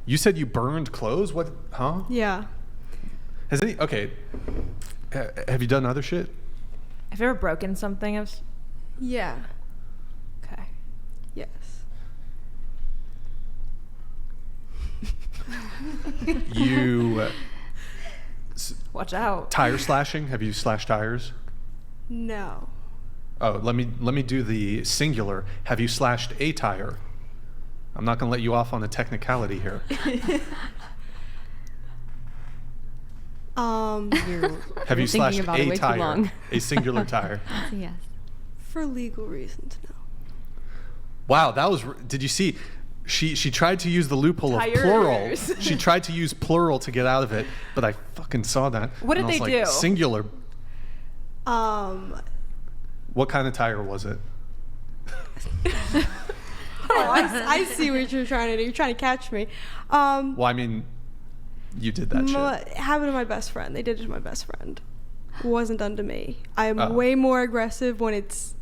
You said you burned clothes? What? Huh? Yeah. Okay. Have you done other shit? Have you ever broken something? Yeah. Okay. Yes. You Watch out. tire slashing? Have you slashed tires? No. Oh, let me do the singular. Have you slashed a tire? I'm not going to let you off on a technicality here. Have you slashed about it a way too tire? long. A singular tire. Yes. For legal reasons, no. Wow, that was. Did you see? She tried to use the loophole of plural. Tires. She tried to use plural to get out of it, but I fucking saw that. What did and I was they like, do? Singular. What kind of tire was it? I see what you're trying to do. You're trying to catch me. Well, I mean, you did that shit. Happened to my best friend. They did it to my best friend. It wasn't done to me. I'm Oh. way more aggressive when it's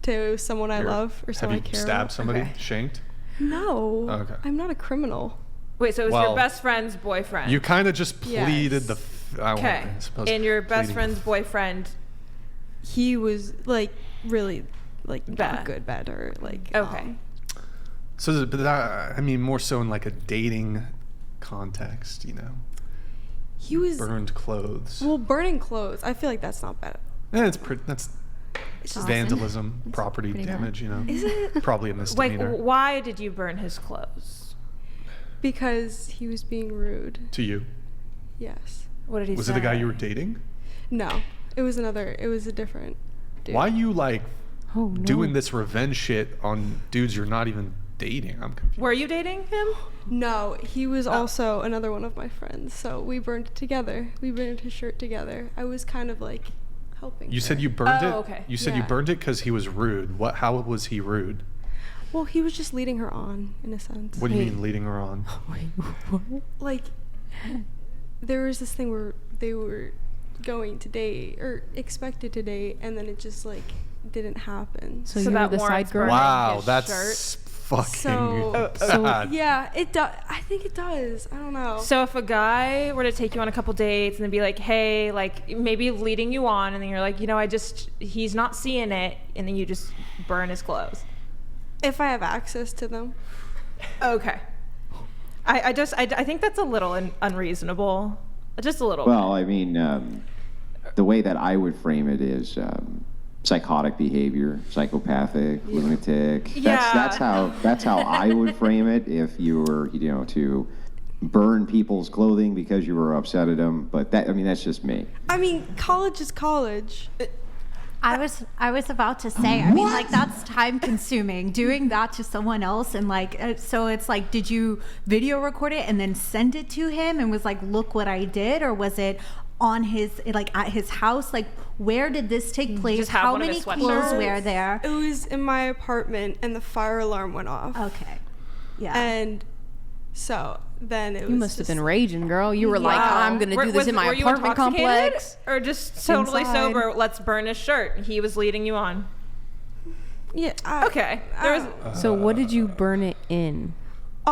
to someone I love or someone I care Have you stabbed somebody? Okay. Shanked? No. Oh, okay. I'm not a criminal. Wait, so it was Well, your best friend's boyfriend? You kind of just pleaded Yes. Okay. And your best friend's boyfriend. He was like really like Bad. not good, bad or like Okay. So, but I mean, more so in like a dating context, you know. he was Burned clothes. well burning clothes. I feel like that's not bad. That's Awesome. vandalism, It's property pretty bad. damage, you know. Is it? Probably a Like, misdemeanor why did you burn his clothes? Because he was being rude. to you. Yes. What did he Was say? it the guy you were dating? No. It was a different dude. Why are you like Oh, no. doing this revenge shit on dudes you're not even dating? I'm confused. Were you dating him? No, he was also another one of my friends. So we burned it together. We burned his shirt together. I was kind of like helping. You her. said you burned it? Oh, okay. You said you Yeah. burned it because he was rude. How was he rude? Well, he was just leading her on in a sense. What do you Wait. mean leading her on? Wait, what? Like there was this thing where they were going to date or expected to date, and then it just like didn't happen. So So you were that the side warrants girl? burning Wow, his that's shirt? fucking So- sad. Yeah, it does. I think it does. I don't know. So if a guy were to take you on a couple dates and then be like, hey, like maybe leading you on, and then you're like, he's not seeing it, and then you just burn his clothes. if I have access to them. Okay. I think that's a little unreasonable. Just a little. Well, I mean, the way that I would frame it is psychotic behavior, psychopathic, lunatic. Yeah. That's how I would frame it if you were, to burn people's clothing because you were upset at them. But that's just me. I mean, college is college. I was about to say, I mean, like, that's time consuming doing that to someone else. And like, so it's like, did you video record it and then send it to him and was like, look what I did? Or was it on his, like at his house? Like, where did this take place? Just have How one of many his clothes sweatshirts? were there? It was in my apartment, and the fire alarm went off. Okay. Yeah. And so then it was You must have just- been raging, girl. You were like, Wow. I'm going to do this in my were you apartment intoxicated? complex. Or just totally Inside. sober, let's burn his shirt. He was leading you on. Yeah. Okay. There was, So what did you burn it in? A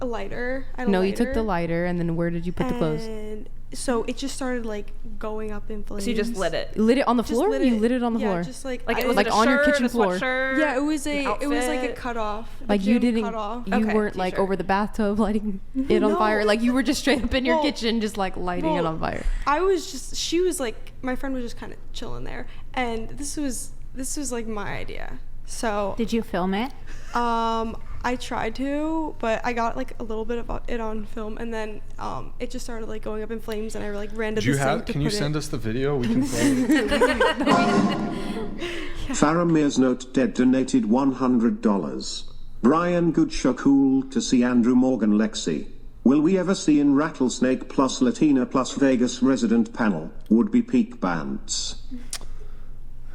lighter. I had a No, lighter, you took the lighter, and then where did you put the clothes? And so it just started like going up in flames. so you just lit it. Lit it on the Just floor? lit You lit it on the yeah, floor? just like Like I it was like a on your shirt, kitchen a floor? sweatshirt, Yeah, it was like a outfit? cut off. Like you didn't, cut off. you Okay, weren't like t-shirt. over the bathtub lighting it on No. fire. Like you were just straight up in your Well- kitchen, just like lighting it well, on fire. She was like, my friend was just kind of chilling there, and this was like my idea. So Did you film it? I tried to, but I got like a little bit of it on film, and then it just started like going up in flames, and I like ran to Do you the sink to can you put send it. us the video? We can play it. Faramir's Note Dead donated $100. Brian Goodshakul to see Andrew Morgan Lexi. Will we ever see in Rattlesnake plus Latina plus Vegas resident panel? Would be peak bands.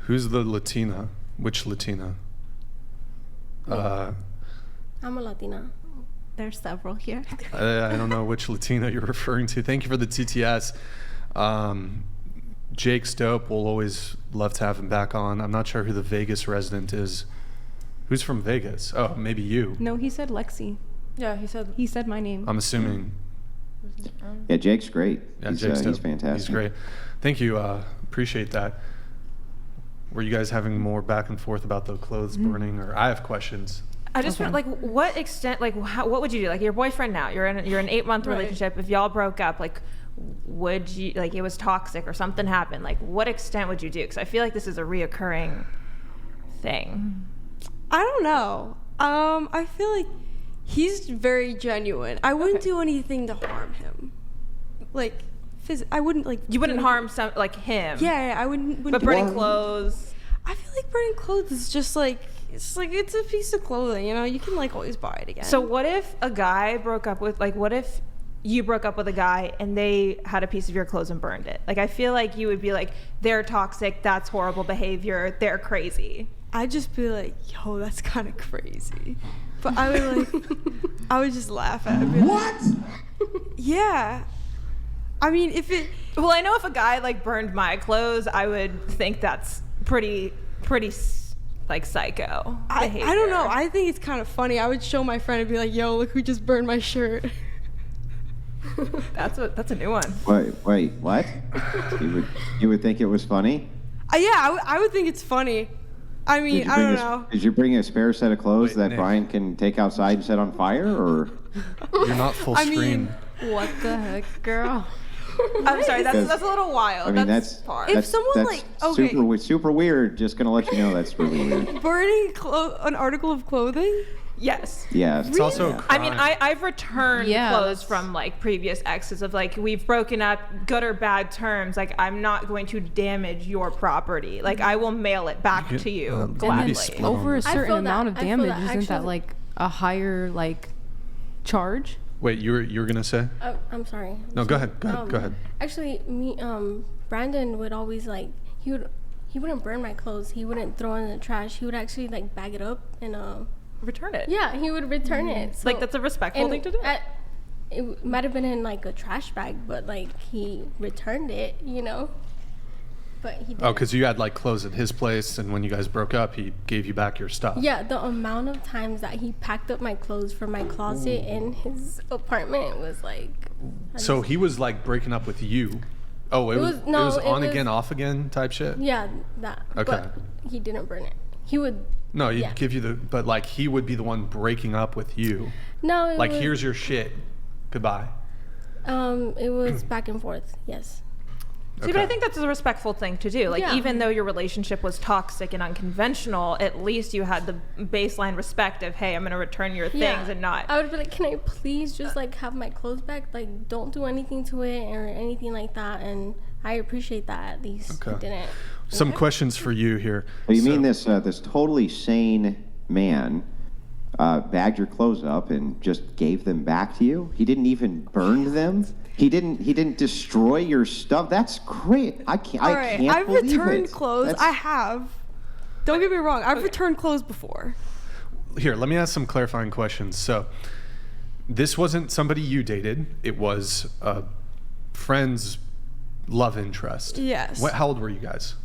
Who's the Latina? Which Latina? I'm a Latina. There's several here. I don't know which Latina you're referring to. Thank you for the TTS. Jake's dope. We'll always love to have him back on. I'm not sure who the Vegas resident is. Who's from Vegas? Oh, maybe you. No, he said Lexi. Yeah, he said. He said my name. I'm assuming. Yeah, Jake's great. Yeah, he's Jake's dope. fantastic. He's great. Thank you. Appreciate that. Were you guys having more back and forth about the clothes burning, or I have questions? I just want, like, what extent, like, what would you do? Like, your boyfriend now, you're in an 8-month Right. relationship. If y'all broke up, like, would you, like, it was toxic or something happened, like, what extent would you do? Because I feel like this is a reoccurring thing. I don't know. I feel like he's very genuine. I wouldn't do anything to harm him. Like, I wouldn't like. You wouldn't do- harm I him. Yeah, I wouldn't. But burning Well- clothes. I feel like burning clothes is just like it's a piece of clothing. You know, you can like always buy it again. So what if a guy broke up with, like, what if you broke up with a guy and they had a piece of your clothes and burned it? Like, I feel like you would be like, they're toxic, that's horrible behavior, they're crazy. I'd just be like, yo, that's kind of crazy. But I would like, I would just laugh at it. What? Yeah. I mean, if it. Well, I know if a guy like burned my clothes, I would think that's pretty like psycho behavior. I don't know. I think it's kind of funny. I would show my friend and be like, yo, look who just burned my shirt. That's a new one. Wait, what? you would think it was funny? Yeah, I would think it's funny. I mean, I don't know. Did you bring a spare set of clothes Wait, that Nick. Brian can take outside and set on fire, or? You're not full I screen. mean, What the heck, girl? I'm sorry, Because- that's a little wild. I mean, that's that's far. If that's, someone, that's like, okay. super weird. Just gonna let you know that's really weird. Burning an article of clothing? Yes. Yeah. It's also a I mean, crime. I've returned Yeah, clothes that's- from like previous exes of like, we've broken up, good or bad terms. Like, I'm not going to damage your property. Like, I will mail it back You to get, you maybe gladly. split on Over a this. I certain feel amount that- of I feel damage, that isn't that actually- like a higher like charge? Wait, you were gonna say? I'm sorry. No, go ahead. Go ahead. Actually, Brandon would always like he wouldn't burn my clothes. He wouldn't throw it in the trash. He would actually like bag it up and Return it. yeah, he would return it. So, Like, that's a respectful and thing to do. It might have been in like a trash bag, but like he returned it, you know. But he didn't. Oh, because you had like clothes at his place, and when you guys broke up, he gave you back your stuff. Yeah, the amount of times that he packed up my clothes from my closet in his apartment was like. So he was like breaking up with you. Oh, it was it on was- again, off again type shit. Yeah, that. Okay. But he didn't burn it. He would. No, he'd Yeah. give you but like he would be the one breaking up with you. No, it Like, was, here's your shit. Goodbye. It was back and forth. Yes. See, but I think that's a respectful thing to do. Like, Yeah. even though your relationship was toxic and unconventional, at least you had the baseline respect of, hey, I'm going to return your things and not. I would be like, can I please just like have my clothes back? Like, don't do anything to it or anything like that. And I appreciate that at least. Okay. He didn't. Some questions for you here. So you So- mean this totally sane man bagged your clothes up and just gave them back to you? He didn't even burn them. He didn't destroy your stuff. That's great. I can't. All I right, can't I've believe returned it. clothes. That's- I have. Don't get me wrong. I've returned clothes before. Here, let me ask some clarifying questions. So, this wasn't somebody you dated. It was a friend's love interest. Yes. How old were you guys?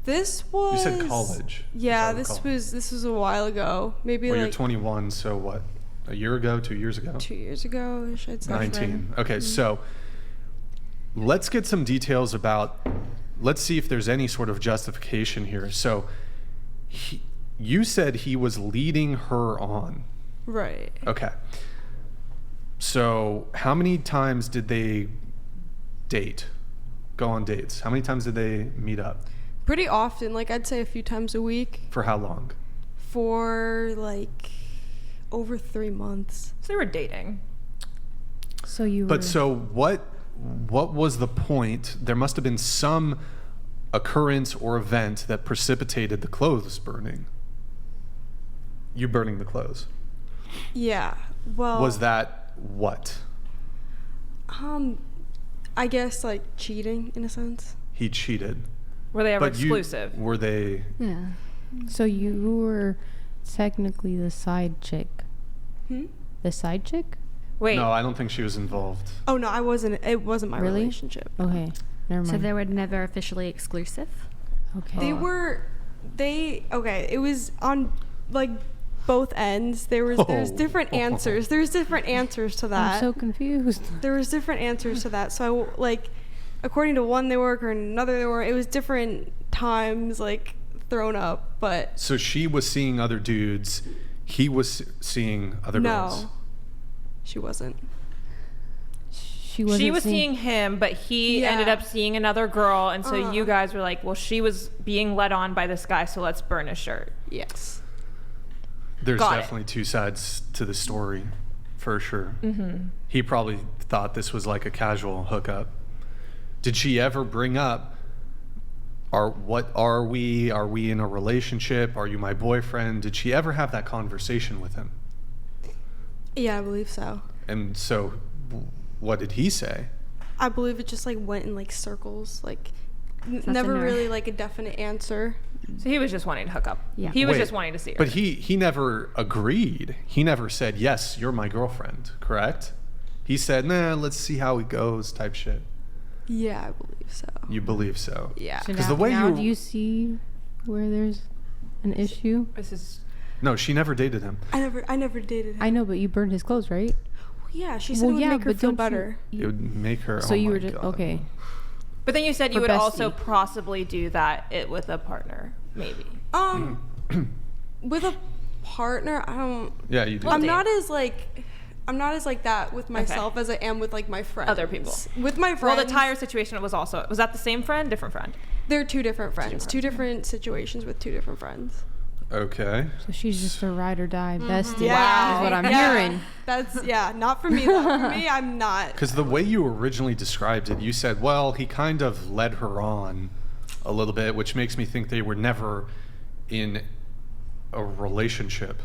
This You was. said college. Yeah, as I this recall. was a while ago. Maybe Well, like you're 21, so what? A year ago, 2 years ago? 2 years ago. I'd say. 19. Okay, Mm-hmm. so let's get some details about. Let's see if there's any sort of justification here. So, you said he was leading her on. Right. Okay. So, how many times did they date? Go on dates? How many times did they meet up? Pretty often. Like, I'd say a few times a week For how long? for like over 3 months. So they were dating. So you were. But so what was the point? There must have been some occurrence or event that precipitated the clothes burning. You burning the clothes. Yeah. Well. Was that what? I guess like cheating in a sense. He cheated. Were they ever But exclusive? were they? Yeah. So you were technically the side chick. The side chick? Wait. No, I don't think she was involved. Oh no, I wasn't. It wasn't my Really? relationship. Okay. Never mind. So they were never officially exclusive? Okay. They were. Okay. It was on like both ends. There's different answers. There's different answers to that. I'm so confused. There was different answers to that. So like, according to one they work or another they work. It was different times like thrown up. But So she was seeing other dudes. He was seeing other girls. no, she wasn't. She She was seeing him, but he Yeah. ended up seeing another girl, and so you guys were like, well, she was being led on by this guy, so let's burn his shirt. Yes. There's Got it. definitely two sides to the story, for sure. Mm-hmm. He probably thought this was like a casual hookup. Did she ever bring up, what are we? Are we in a relationship? Are you my boyfriend? Did she ever have that conversation with him? Yeah, I believe so. And so, what did he say? I believe it just like went in like circles, like That's never a no. really like a definite answer. So he was just wanting to hook up. Yeah. He was Wait, just wanting to see her. But he never agreed. He never said, yes, you're my girlfriend, correct? He said, nah, let's see how it goes type shit. Yeah, I believe so. You believe so? Yeah. So 'Cause now, the way now you- do you see where there's an issue? This is No, she never dated him. I never dated him. I know, but you burned his clothes, right? Yeah, she said it would make her but feel don't better. It would make her. So oh you my were just God. okay. But then you said you For would also bestie. possibly do that with a partner, maybe. With a partner, I don't. Yeah, you do. I'm date. not as like that with myself as I am with like my friends. Other people. With my friends. Well, the tire situation was that the same friend, different friend? They're two different friends. Two different situations with two different friends. Okay. So she's just a ride or die bestie. Mm-hmm. Yeah. Is what I'm Yeah. hearing. That's not for me though. For me, I'm not. Because the way you originally described it, you said, well, he kind of led her on a little bit, which makes me think they were never in a relationship.